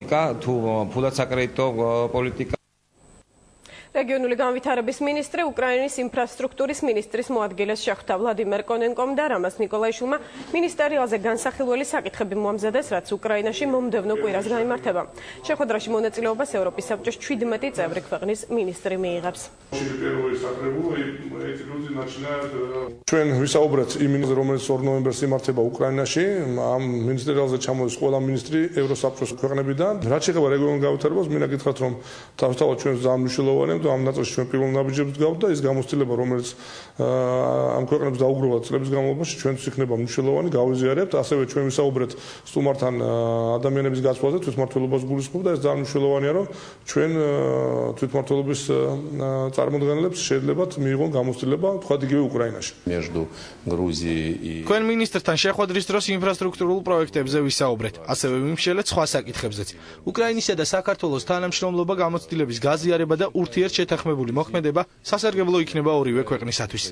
თუ ფულად საკრედიტო პოლიტიკა რეგიონული განვითარების მინისტრი უკრაინის ინფრასტრუქტურის მინისტრის მოადგილეს შეხვდა ვლადიმერ კონენკომ და რამაზ ნიკოლაიშვილმა მინისტერიალზე განსახილველი საკითხები მოამზადეს, რაც უკრაინაში მომდევნო კვირას გაიმართება. შეხვედრაში მონაწილეობას ევროპის საბჭოს 17 წევრი ქვეყნის მინისტრი მიიღებს. ჩვენ ვისაუბრეთ იმაზე, რომელიც 2 ნოემბერს იმართება უკრაინაში, ამ მინისტერიალზე ჩამოდის ყველა მინისტრი ევროსაბჭოს ქვეყნებიდან. რაც შეეხება რეგიონულ განვითარებას, მინდა გითხრათ, რომ თავისთავად ჩვენ ძალიან მნიშვნელოვანია ამ ნაწილში ჩვენ პირველ ნაბიჯებს გავთ და ის გამოცდილება, რომელიც ამ ქვეყნებს დაუგროვა წლების განმავლობაში, ჩვენთვის იქნება მნიშვნელოვანი, გავიზიარებთ. ასევე ჩვენ ვისაუბრეთ სტუმართან ადამიანების გაცვლაზე, თვითმმართველობას გულისხმობ და ეს ძალიან მნიშვნელოვანია, რომ ჩვენ თვითმმართველობის წარმომადგენლებს შეძლებათ მიიღონ გამოცდილება, თქვა იგივე უკრაინაში. თქვენ მინისტრთან შეხვედრის დროს ინფრასტრუქტურულ პროექტებზე ვისაუბრეთ, ასევე ვიმსჯელეთ სხვა საკითხებზეც. უკრაინისა და საქართველოს თანამშრომლობა, გამოცდილების გაზიარება და ურთიერთშეთანხმებული მოქმედება სასარგებლო იქნება ორივე ქვეყნისათვის.